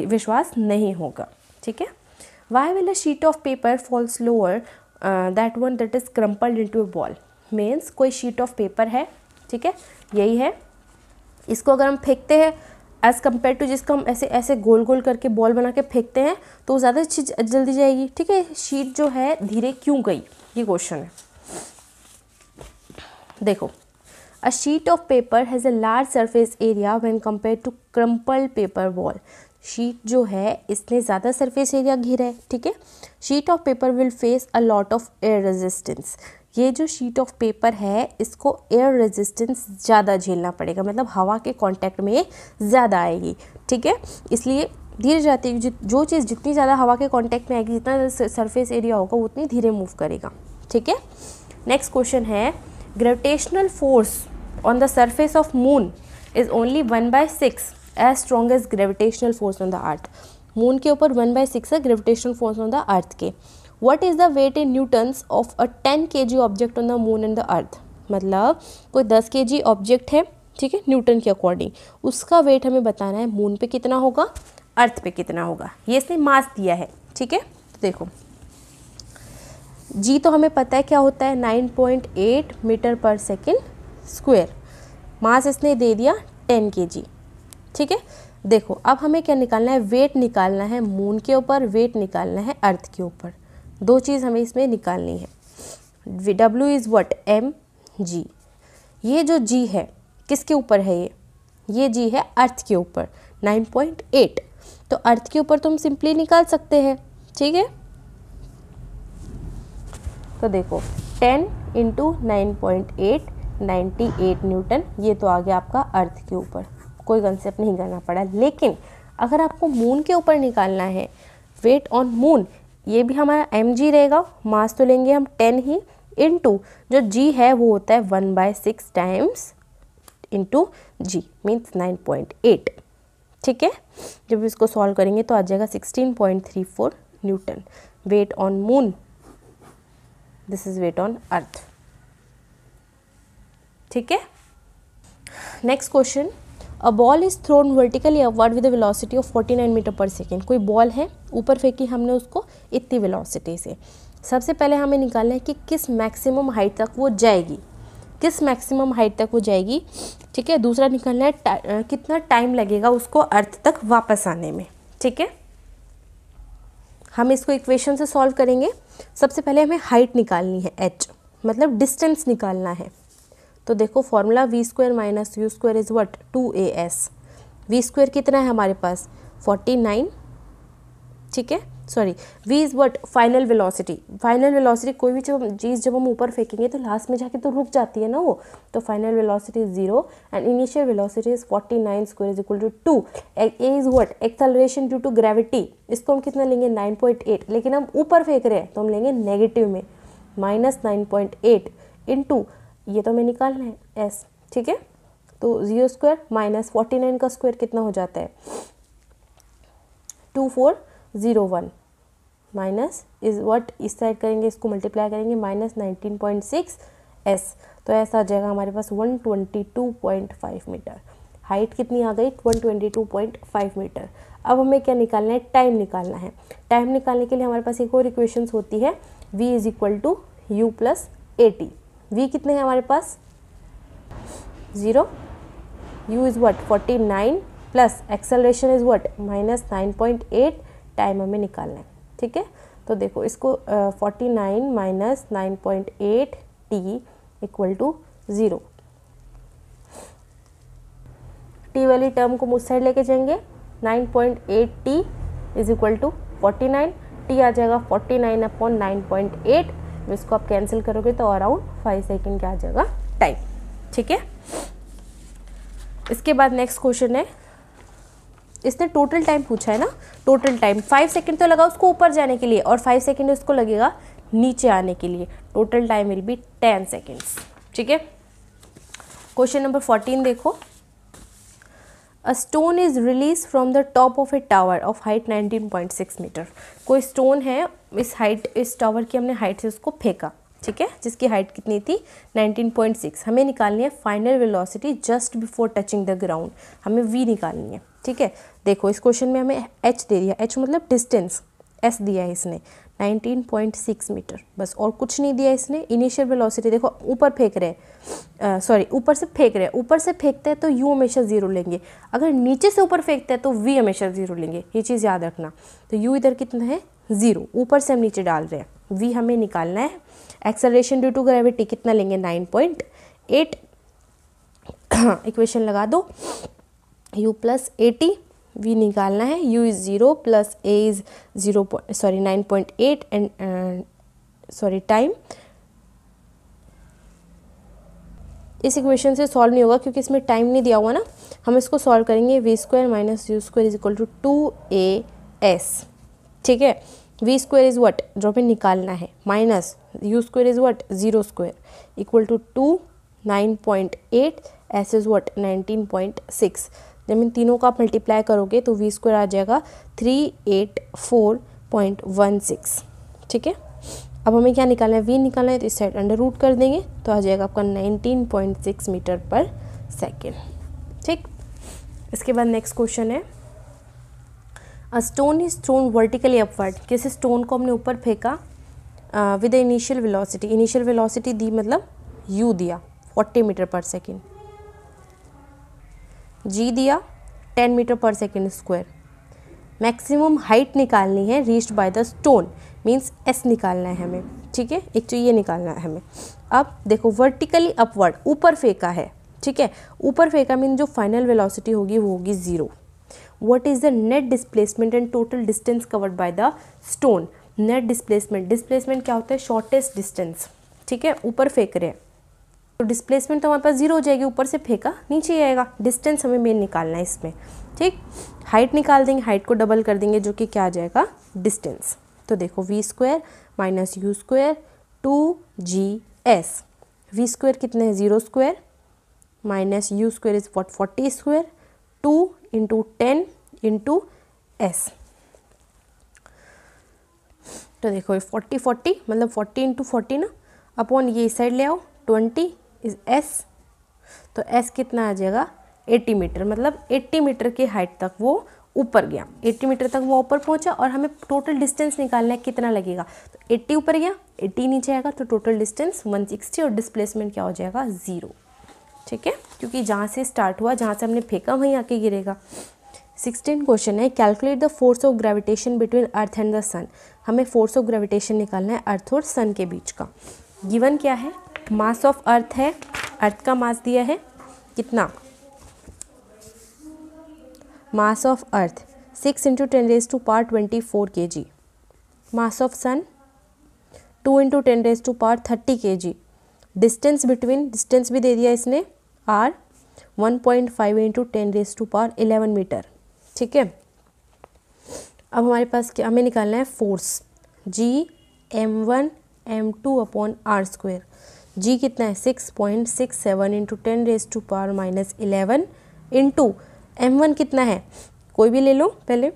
Speaker 1: विश्वास नहीं होगा। ठीक है, why will a sheet of paper fall slower that one that is crumpled into a ball. Means कोई शीट ऑफ पेपर है, ठीक है, यही है, इसको अगर हम फेंकते हैं एज़ कम्पेयर टू जिसको हम ऐसे ऐसे गोल गोल करके बॉल बना के फेंकते हैं तो ज़्यादा अच्छी जल्दी जाएगी। ठीक है, शीट जो है धीरे क्यों गई, ये क्वेश्चन है। देखो, a sheet of paper has a large surface area when compare to crumpled paper ball. Sheet जो है इसने ज़्यादा सरफेस एरिया घेरा है। ठीक है, sheet of paper will face a lot of air resistance. ये जो शीट ऑफ पेपर है इसको एयर रेजिस्टेंस ज़्यादा झेलना पड़ेगा, मतलब हवा के कांटेक्ट में ज़्यादा आएगी। ठीक है, इसलिए धीरे जाती है, जो चीज़ जितनी ज़्यादा हवा के कांटेक्ट में आएगी, जितना सरफेस एरिया होगा वो उतनी धीरे मूव करेगा। ठीक है, नेक्स्ट क्वेश्चन है, gravitational force on the surface of moon is only 1/6 as strong as gravitational force on the earth. Moon के ऊपर 1/6 है gravitational force on the earth के। What is the weight in newtons of a 10 kg object on the moon and the earth? मतलब कोई 10 kg object है, ठीक है, Newton के अकॉर्डिंग, उसका वेट हमें बताना है मून पे कितना होगा, अर्थ पे कितना होगा। ये इसने मास दिया है। ठीक है, तो देखो जी तो हमें पता है क्या होता है, 9.8 मीटर पर सेकेंड स्क्वायर। मास इसने दे दिया 10 kg। ठीक है, देखो अब हमें क्या निकालना है, वेट निकालना है मून के ऊपर, वेट निकालना है अर्थ के ऊपर। दो चीज़ हमें इसमें निकालनी है। W is what, M G. ये जो जी है किसके ऊपर है, ये जी है अर्थ के ऊपर 9.8। तो अर्थ के ऊपर तुम सिंपली निकाल सकते हैं। ठीक है, तो देखो 10 × 9.8 98 न्यूटन, ये तो आ गया आपका अर्थ के ऊपर, कोई कंसेप्ट नहीं करना पड़ा। लेकिन अगर आपको मून के ऊपर निकालना है, वेट ऑन मून, ये भी हमारा एम जी रहेगा, मास तो लेंगे हम 10 ही, इनटू जो जी है वो होता है 1/6 टाइम्स इनटू जी मीन्स 9.8। ठीक है, जब इसको सॉल्व करेंगे तो आ जाएगा 16.34 newton. Weight on moon, this is weight on earth. ठीक है, next question, a ball is thrown vertically upward with velocity of 49 metre per second. कोई बॉल है, ऊपर फेंकी हमने उसको इतनी वेलोसिटी से। सबसे पहले हमें निकालना है कि किस मैक्सिमम हाइट तक वो जाएगी, किस मैक्सिमम हाइट तक वो जाएगी। ठीक है, दूसरा निकालना है कितना टाइम लगेगा उसको अर्थ तक वापस आने में। ठीक है, हम इसको इक्वेशन से सॉल्व करेंगे। सबसे पहले हमें हाइट निकालनी है, h मतलब डिस्टेंस निकालना है। तो देखो formula v² - u² is what, 2as। v² कितना है हमारे पास, 49। ठीक है, sorry, v is what, final velocity. Final velocity कोई भी चीज़ जब हम ऊपर फेंकेंगे तो लास्ट में जाके तो रुक जाती है ना वो, तो final velocity is 0 and initial velocity is 49² = 2। A is what, acceleration due to gravity, इसको हम कितना लेंगे 9.8, लेकिन हम ऊपर फेंक रहे हैं तो हम लेंगे नेगेटिव में -9.8 इनटू, ये तो हमें निकालना है s। ठीक है, तो 0² - 49 का स्क्वायर कितना हो जाता है, 2401 माइनस इज व्हाट, इस साइड करेंगे इसको मल्टीप्लाई करेंगे -19.6 s, तो ऐसा आ जाएगा हमारे पास 122.5 मीटर। हाइट कितनी आ गई, 122.5 मीटर। अब हमें क्या निकालना है, टाइम निकालना है। टाइम निकालने के लिए हमारे पास एक और इक्वेशन होती है, v = u + at। v कितने हैं हमारे पास, 0, u is what 49 plus acceleration is what -9.8, time हमें निकालना है, ठीक है। तो देखो इसको 49 minus 9.8 t equal to 0। T वाली टर्म को मुझ साइड लेके जाएंगे, 9.8 t is equal to 49, t आ जाएगा 49/9.8, इसको आप कैंसिल करोगे तो अराउंड 5 सेकेंड का आ जाएगा टाइम, ठीक है। इसके बाद नेक्स्ट क्वेश्चन है, इसने टोटल टाइम पूछा है ना, टोटल टाइम 5 सेकेंड तो लगा उसको ऊपर जाने के लिए और 5 सेकेंड उसको लगेगा नीचे आने के लिए, total time will be 10 seconds, ठीक है। क्वेश्चन नंबर 14 देखो, a stone is release from the top of a tower of height 19.6 metre. कोई स्टोन है, इस टावर की हमने हाइट से उसको फेंका, ठीक है, जिसकी हाइट कितनी थी 19.6। हमें निकालनी है final velocity just before touching the ground, हमें v निकालनी है, ठीक है। देखो इस क्वेश्चन में हमें h दे दिया, h मतलब डिस्टेंस, s दिया है इसने 19.6 मीटर, बस और कुछ नहीं दिया इसने। इनिशियल वेलोसिटी देखो ऊपर फेंक रहे हैं, सॉरी ऊपर से फेंक रहे हैं, ऊपर से फेंकते हैं तो u हमेशा 0 लेंगे, अगर नीचे से ऊपर फेंकते हैं तो v हमेशा 0 लेंगे, ये चीज़ याद रखना। तो u इधर कितना है 0, ऊपर से हम नीचे डाल रहे हैं, v हमें निकालना है। एक्सेलरेशन ड्यू टू ग्रेविटी कितना लेंगे 9.8, इक्वेशन लगा दो, u प्लस 80, v निकालना है, u is 0 plus a is 9.8 and time. इस इक्वेशन से सॉल्व नहीं होगा क्योंकि इसमें टाइम नहीं दिया हुआ ना, हम इसको सॉल्व करेंगे। v² minus u² is equal to 2as, ठीक है। v² इज व्हाट जो हमें निकालना है, minus u² is what 0² equal to 2 9.8, s is what 19.6। जब इन तीनों का आप मल्टीप्लाई करोगे तो v² आ जाएगा 384.16, ठीक है। अब हमें क्या निकालना है, v निकालना है, तो इस साइड अंडर रूट कर देंगे तो आ जाएगा आपका 19.6 मीटर पर सेकेंड, ठीक। इसके बाद नेक्स्ट क्वेश्चन है, a stone is thrown vertically upward. किसी स्टोन को हमने ऊपर फेंका with initial velocity, initial velocity दी मतलब u दिया 40 मीटर पर सेकेंड, g दिया 10 metre per second square. Maximum height निकालनी है reached by the stone, means s निकालना है हमें, ठीक है, एक तो ये निकालना है हमें। अब देखो वर्टिकली अपवर्ड ऊपर फेंका है, ठीक है, ऊपर फेंका मीन जो फाइनल वेलोसिटी होगी वो होगी 0। What is the net displacement and total distance covered by the stone. Net displacement, displacement क्या होता है, शॉर्टेस्ट डिस्टेंस, ठीक है, ऊपर फेंक रहे हैं तो डिस्प्लेसमेंट तो हमारे पास 0 हो जाएगी, ऊपर से फेंका नीचे आएगा, डिस्टेंस हमें मेन निकालना है इसमें, ठीक। हाइट निकाल देंगे, हाइट को डबल कर देंगे जो कि क्या आ जाएगा डिस्टेंस। तो देखो v² minus u² 2gs, v² कितने है 0² minus u² is 40², 2 into 10 into s। तो देखो 40 मतलब 40 इंटू 40 ना, अपॉन ये इस साइड ले आओ 20 इज s, तो s कितना आ जाएगा 80 मीटर, मतलब 80 मीटर की हाइट तक वो ऊपर गया, 80 मीटर तक वो ऊपर पहुंचा और हमें टोटल डिस्टेंस निकालना है कितना लगेगा। तो 80 ऊपर गया 80 नीचे आएगा, तो टोटल डिस्टेंस 160 और डिस्प्लेसमेंट क्या हो जाएगा 0, ठीक है, क्योंकि जहाँ से स्टार्ट हुआ, जहाँ से हमने फेंका वहीं आके गिरेगा। 16 क्वेश्चन है, calculate the force of gravitation between earth and the sun. हमें फोर्स ऑफ ग्रेविटेशन निकालना है अर्थ और सन के बीच का। गिवन क्या है, मास ऑफ अर्थ है, अर्थ का मास दिया है कितना, mass of earth 6 × 10⁻24 kg, mass of sun 2 × 10⁻30 kg। Distance between, distance भी दे दिया इसने r 1.5 × 10⁻11 मीटर, ठीक है। अब हमारे पास क्या, हमें निकालना है force g m1 m2/r²। g कितना है 6.67 × 10⁻11 इंटू m1 कितना है, कोई भी ले लो पहले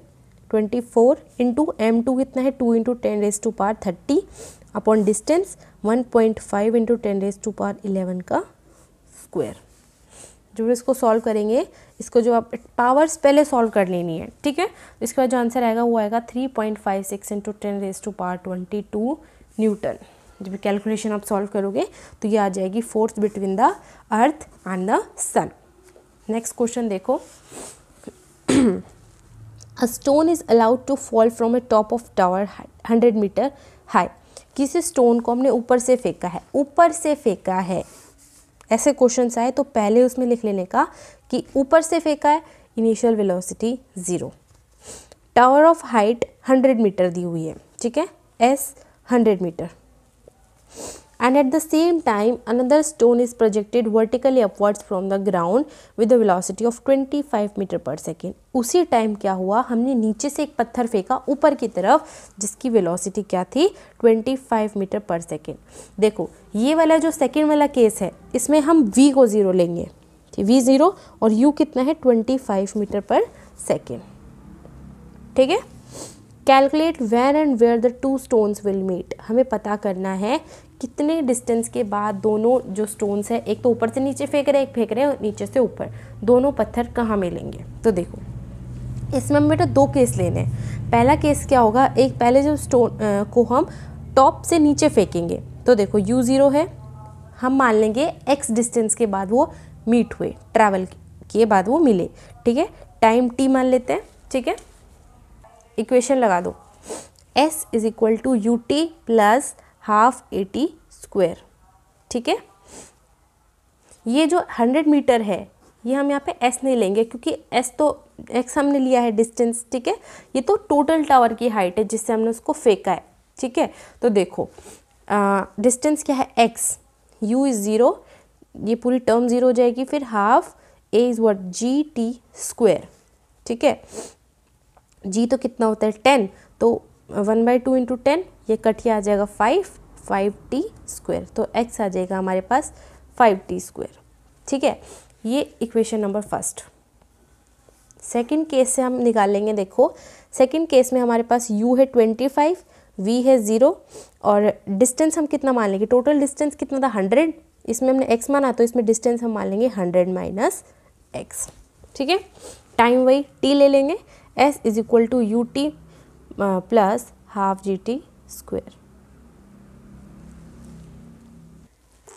Speaker 1: 24 इंटू m2 कितना है 2 × 10⁻30 अपॉन डिस्टेंस 1.5 × 10⁻11 का स्क्वायर। जो इसको सॉल्व करेंगे, इसको जो आप पावर्स पहले सॉल्व कर लेनी है, ठीक है। इसके बाद जो आंसर आएगा वो आएगा 3.56 × 10⁻22 न्यूटन। जब कैलकुलेशन आप सॉल्व करोगे तो ये आ जाएगी force between the earth and the sun. Next question देखो, A stone is allowed to fall from a top of tower 100 metre high. किसी स्टोन को हमने ऊपर से फेंका है, ऊपर से फेंका है, ऐसे क्वेश्चंस आए तो पहले उसमें लिख लेने का कि ऊपर से फेंका है, initial velocity 0। Tower of height 100 metre दी हुई है, ठीक है, S 100 metre. And at the same time another stone is projected vertically upwards from the ground with a velocity of 25 metre per second. उसी टाइम क्या हुआ, हमने नीचे से एक पत्थर फेंका ऊपर की तरफ जिसकी वेलोसिटी क्या थी, 25 मीटर पर सेकेंड। देखो ये वाला जो सेकेंड वाला केस है इसमें हम v को 0 लेंगे, v 0 और u कितना है 25 मीटर पर सेकेंड, ठीक है। Calculate when and where the two stones will meet. हमें पता करना है कितने डिस्टेंस के बाद दोनों जो स्टोन्स है, एक तो ऊपर से नीचे फेंक रहे हैं, एक फेंक रहे हैं नीचे से ऊपर, दोनों पत्थर कहाँ मिलेंगे। तो देखो इसमें हम बेटा दो केस लेने हैं। पहला केस क्या होगा, एक पहले जो स्टोन को हम टॉप से नीचे फेंकेंगे, तो देखो u0 है, हम मान लेंगे x डिस्टेंस के बाद वो मीट हुए, ट्रैवल के बाद वो मिले, ठीक है। टाइम t मान लेते हैं, ठीक है। इक्वेशन लगा दो, s is equal to u t plus half AT square, ठीक है। ये जो 100 मीटर है ये हम यहाँ पे s नहीं लेंगे क्योंकि s तो x हमने लिया है डिस्टेंस, ठीक है। ये तो टोटल टावर की हाइट है जिससे हमने उसको फेंका है, ठीक है। तो देखो डिस्टेंस क्या है x, u इज़ 0, ये पूरी टर्म 0 हो जाएगी, फिर half a is what GT square, ठीक है। g तो कितना होता है 10, तो 1/2 इंटू 10, ये कट के आ जाएगा 5t स्क्वायर, तो x आ जाएगा हमारे पास 5t स्क्वायर, ठीक है। ये equation number first. Second case से हम निकालेंगे, देखो सेकंड केस में हमारे पास u है 25, v है 0 और डिस्टेंस हम कितना मान लेंगे, टोटल डिस्टेंस कितना था 100, इसमें हमने x माना तो इसमें डिस्टेंस हम मान लेंगे 100 माइनस x, ठीक है। टाइम वही t ले लेंगे, s is equal to u t plus half GT square,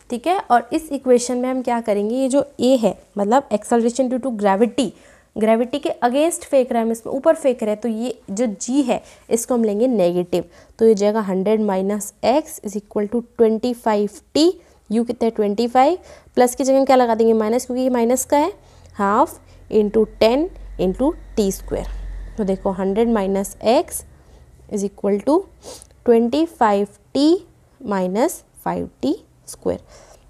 Speaker 1: ठीक है। और इस इक्वेशन में हम क्या करेंगे, ये जो a है मतलब acceleration due to gravity, gravity के अगेंस्ट फेंक रहा है, हम इसमें ऊपर फेंक रहे हैं, तो ये जो g है इसको हम लेंगे नेगेटिव, तो ये जाएगा 100 minus x is equal to 25t, u कितना है 25, प्लस की जगह क्या लगा देंगे माइनस, क्योंकि ये माइनस का है, half into 10 into t square. तो देखो 100 minus x is equal to 25t minus 5t square.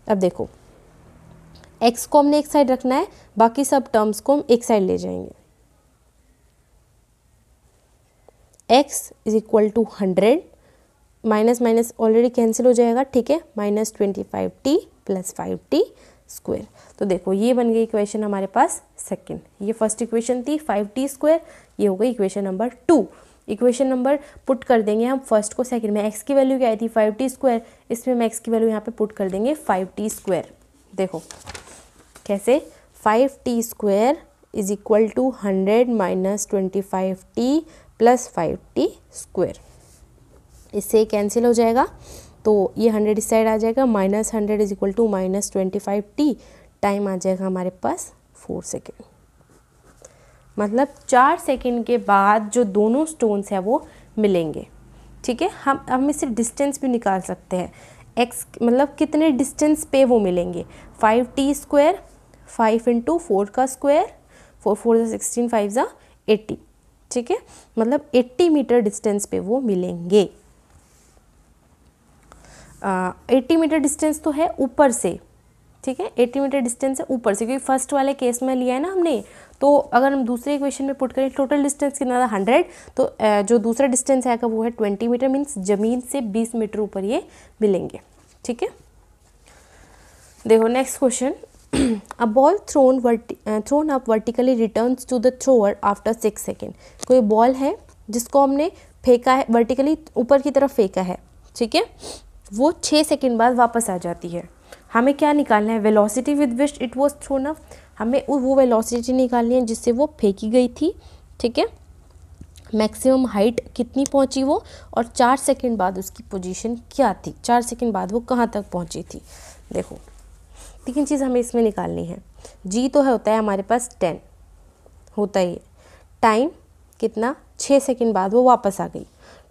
Speaker 1: अब देखो x को हमने एक साइड रखना है, बाकी सब टर्म्स को हम एक साइड ले जाएंगे। x is equal to 100, minus minus already cancel हो जाएगा, ठीक है, minus 25t plus 5t square. तो देखो ये बन गई इक्वेशन हमारे पास सेकंड। ये फर्स्ट इक्वेशन थी 5t स्क्वायर, ये हो गई equation number 2। Equation number put कर देंगे हम फर्स्ट को सेकंड में, x की वैल्यू क्या आई थी 5t स्क्वायर, इसमें हम x की वैल्यू यहाँ पे पुट कर देंगे 5t स्क्वायर। देखो कैसे, 5t square is equal to 100 minus 25t plus 5t square, इससे कैंसिल हो जाएगा, तो ये 100 इस साइड आ जाएगा, minus 100 is equal to minus 25t, time आ जाएगा हमारे पास 4 सेकेंड। मतलब 4 सेकेंड के बाद जो दोनों स्टोन्स हैं वो मिलेंगे, ठीक है। हम इससे डिस्टेंस भी निकाल सकते हैं, x मतलब कितने डिस्टेंस पे वो मिलेंगे, 5t स्क्वायर, 5 इंटू 4 का स्क्वायर, 4 4 16, 5 80, ठीक है, मतलब 80 मीटर डिस्टेंस पे वो मिलेंगे। 80 मीटर डिस्टेंस तो है ऊपर से, ठीक है, 80 मीटर डिस्टेंस है ऊपर से, क्योंकि फर्स्ट वाले केस में लिया है ना हमने, तो अगर हम दूसरे इक्वेशन में पुट करें टोटल डिस्टेंस कितना था 100, तो जो दूसरा डिस्टेंस आएगा वो है 20 मीटर, मीन्स ज़मीन से 20 मीटर ऊपर ये मिलेंगे, ठीक है। देखो next question, a ball thrown up vertically returns to the thrower after 6 second. कोई बॉल है जिसको हमने फेंका है, वर्टिकली ऊपर की तरफ फेंका है, ठीक है, वो 6 सेकेंड बाद वापस आ जाती है। हमें क्या निकालना है, velocity with which it was throne up, हमें वो वेलोसिटी निकालनी है जिससे वो फेंकी गई थी, ठीक है, मैक्सिमम हाइट कितनी पहुंची वो, और 4 सेकेंड बाद उसकी पोजीशन क्या थी, 4 सेकेंड बाद वो कहाँ तक पहुंची थी। देखो 3 चीज़ हमें इसमें निकालनी है, जी तो है होता है हमारे पास 10 होता ही है, टाइम कितना 6 सेकंड बाद वो वापस आ गई।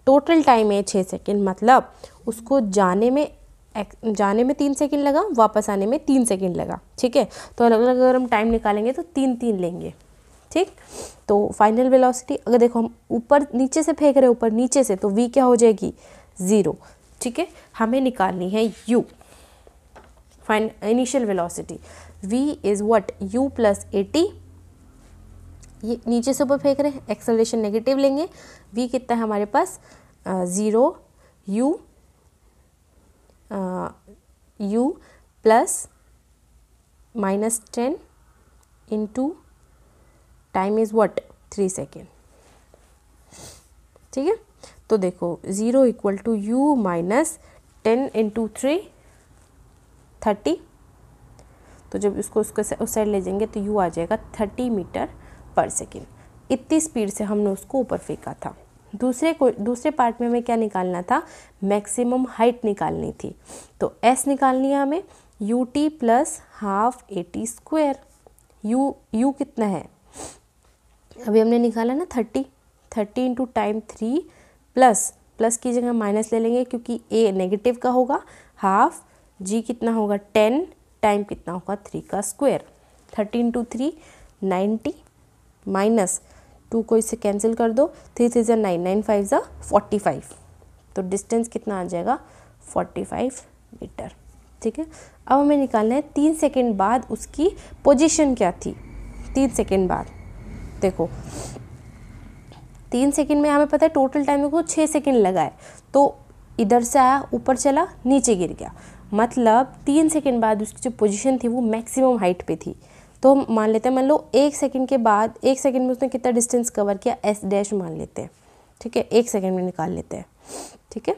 Speaker 1: टोटल टाइम है 6 सेकंड, मतलब उसको जाने में 3 सेकंड लगा, वापस आने में 3 सेकंड लगा। ठीक है, तो अलग अलग अगर हम टाइम निकालेंगे तो 3 लेंगे। ठीक, तो फाइनल वेलोसिटी अगर देखो हम ऊपर नीचे से फेंक रहे हैं, ऊपर नीचे से, तो v क्या हो जाएगी 0। ठीक है, हमें निकालनी है u, initial velocity. v is what, u plus at। ये नीचे से ऊपर फेंक रहे हैं, एक्सेलरेशन नेगेटिव लेंगे। v कितना है हमारे पास 0, u plus -10 into time is what 3 second. ठीक है, तो देखो 0 equal to u minus 10 into 3 30। तो जब उसको उस साइड ले जाएंगे तो u आ जाएगा 30 मीटर पर सेकेंड। इतनी स्पीड से हमने उसको ऊपर फेंका था। दूसरे पार्ट में हमें क्या निकालना था, मैक्सिमम हाइट निकालनी थी। तो s निकालनी है हमें ut plus half at square. u कितना है, अभी हमने निकाला ना 30 इंटू टाइम 3 प्लस की जगह माइनस ले लेंगे क्योंकि a नेगेटिव का होगा। हाफ g कितना होगा 10, टाइम कितना होगा 3 का स्क्वायर। 30 इंटू 3 90 माइनस 2 को इससे कैंसिल कर दो, 3 3 9 9 5 45। तो डिस्टेंस कितना आ जाएगा 45 मीटर। ठीक है, अब हमें निकालना है 3 सेकेंड बाद उसकी पोजीशन क्या थी। 3 सेकेंड बाद देखो 3 सेकेंड में हमें पता है टोटल टाइम को 6 सेकेंड लगा है, तो इधर से आया, ऊपर चला, नीचे गिर गया, मतलब 3 सेकेंड बाद उसकी जो पोजीशन थी वो मैक्सिमम हाइट पे थी। तो हम मान लेते हैं, मान लो 1 सेकेंड के बाद 1 सेकेंड में उसने कितना डिस्टेंस कवर किया, एस डैश मान लेते हैं। ठीक है, 1 सेकेंड में निकाल लेते हैं। ठीक है,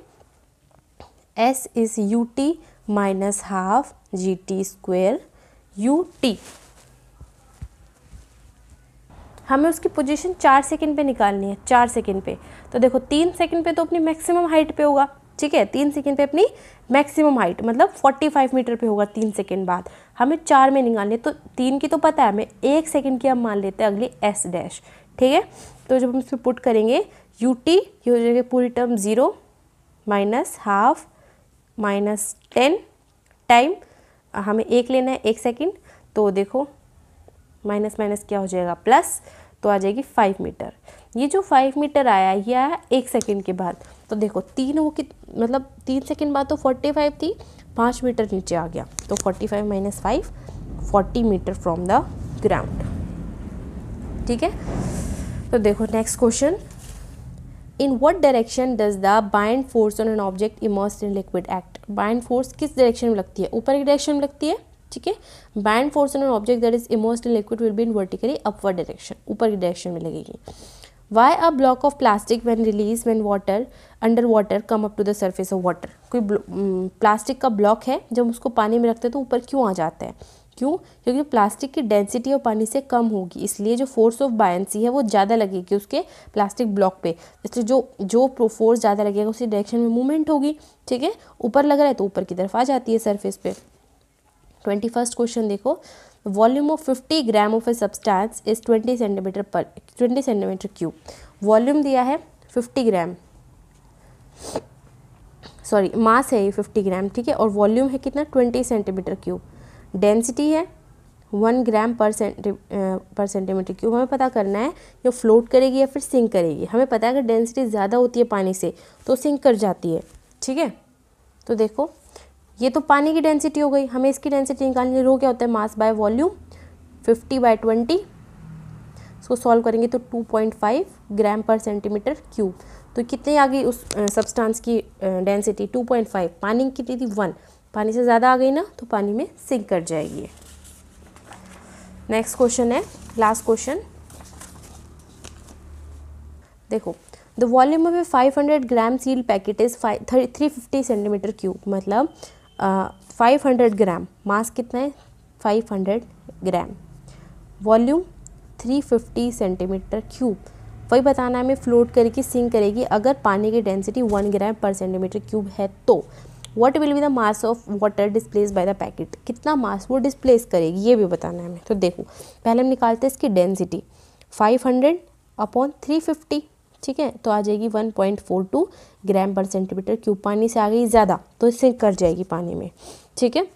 Speaker 1: S is U T minus half G T square U T. हमें उसकी पोजीशन 4 सेकेंड पे निकालनी है, 4 सेकेंड पे। तो देखो 3 सेकेंड पे तो अपनी मैक्सिमम हाइट पे होगा। ठीक है, 3 सेकेंड पे अपनी मैक्सिमम हाइट मतलब 45 मीटर पे होगा 3 सेकेंड बाद। हमें 4 में निकालनी है, तो 3 की तो पता है हमें, 1 सेकेंड की हम मान लेते हैं अगली एस डैश। ठीक है, तो जब हम इस पर पुट करेंगे यू टी, ये हो जाएगी पूरी term 0 minus half minus 10, time हमें 1 लेना है 1 सेकेंड, तो देखो माइनस माइनस क्या हो जाएगा प्लस, तो आ जाएगी 5 मीटर। ये जो 5 मीटर आया ये आया 1 सेकेंड के बाद। तो देखो 3 वो मतलब 3 सेकेंड बाद तो 45 थी, 5 मीटर नीचे आ गया, तो 45 minus 5 40 metre from the ground. ठीक है, तो देखो next question, in what direction does the buoyant force on an object immersed in liquid act. Buoyant force किस डायरेक्शन में लगती है, ऊपर की डायरेक्शन में लगती है। ठीक है, buoyant force on an object that is immersed in liquid will be in vertically upward direction, ऊपर की डायरेक्शन में लगेगी। Why a block of plastic when release when water under water come up to the surface of water. कोई plastic का block है, जब उसको पानी में रखते हैं तो ऊपर क्यों आ जाता है, क्यों, क्योंकि प्लास्टिक की डेंसिटी और पानी से कम होगी, इसलिए जो फोर्स ऑफ बायंसी है वो ज़्यादा लगेगी उसके प्लास्टिक ब्लॉक पे, इसलिए जो फोर्स ज़्यादा लगेगा उसी डायरेक्शन में मूवमेंट होगी। ठीक है, ऊपर लग रहा है तो ऊपर की तरफ आ जाती है सरफेस पे। 21st क्वेश्चन देखो, volume of 50 gram of a substance is 20 centimetre cube. Volume दिया है 50 ग्राम, सॉरी मास है ये 50 ग्राम। ठीक है, और वॉल्यूम है कितना 20 सेंटीमीटर क्यूब। डेंसिटी है 1 ग्राम पर सेंटीमीटर क्यूब। हमें पता करना है ये फ्लोट करेगी या फिर सिंक करेगी। हमें पता है अगर डेंसिटी ज़्यादा होती है पानी से तो सिंक कर जाती है। ठीक है, तो देखो ये तो पानी की डेंसिटी हो गई, हमें इसकी डेंसिटी निकालनी है। रो क्या होता है, मास बाय वॉल्यूम, 50/20। इसको सॉल्व करेंगे तो 2.5 ग्राम पर सेंटीमीटर क्यूब। तो कितनी आ गई उस सब्सटेंस की डेंसिटी 2.5। पानी कितनी थी 1, पानी से ज़्यादा आ गई ना तो पानी में सिंक कर जाएगी। नेक्स्ट क्वेश्चन है, लास्ट क्वेश्चन देखो, the volume of A 500 gram seal packet is 350 centimetre cube. मतलब 500 ग्राम, मास कितना है 500 ग्राम, वॉल्यूम 350 सेंटीमीटर क्यूब। वही बताना है हमें, फ्लोट करेगी सिंक करेगी अगर पानी की डेंसिटी 1 ग्राम पर सेंटीमीटर क्यूब है तो। What will be the mass of water displace by the packet. कितना मास वो डिस्प्लेस करेगी ये भी बताना है हमें। तो देखो पहले हम निकालते हैं इसकी डेंसिटी 500 अपॉन 350, ठीक है, तो आ जाएगी 1.42 ग्राम पर सेंटीमीटर क्यूब। पानी से आ गई ज़्यादा तो इससे कट जाएगी पानी में, ठीक है।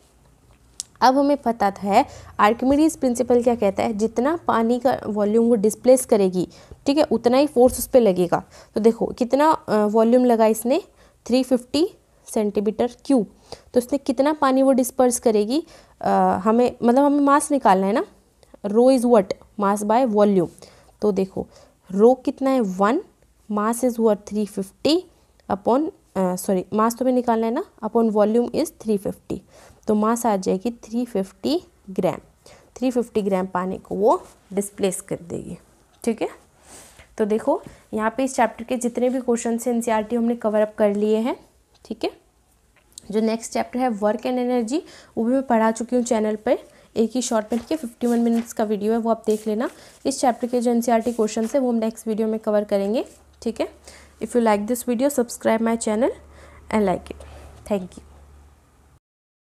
Speaker 1: अब हमें पता है आर्किमिडीज प्रिंसिपल क्या कहता है, जितना पानी का वॉल्यूम वो डिस्प्लेस करेगी, ठीक है, उतना ही फोर्स उस पर लगेगा। तो देखो कितना वॉल्यूम लगा इसने, 350 सेंटीमीटर क्यूब, तो इसने कितना पानी वो डिस्पर्स करेगी, हमें मास निकालना है ना, rho is what, mass by volume. तो देखो रो कितना है 1, mass is what 350 upon mass तो हमें निकालना है ना, अपॉन वॉल्यूम इज़ 350, तो मास आ जाएगी 350 ग्राम। 350 ग्राम पानी को वो डिस्प्लेस कर देगी, ठीक है। तो देखो यहाँ पे इस चैप्टर के जितने भी क्वेश्चन हैं एनसीईआरटी हमने कवर अप कर लिए हैं, ठीक है। जो नेक्स्ट चैप्टर है वर्क एंड एनर्जी, वो भी मैं पढ़ा चुकी हूँ चैनल पर, एक ही शॉर्ट में, ठीक है, 51 मिनट्स का वीडियो है, वो आप देख लेना। इस चैप्टर के जो एनसीईआरटी क्वेश्चन है वो हम नेक्स्ट वीडियो में कवर करेंगे, ठीक है। If you like this video, subscribe my channel and like it. Thank you.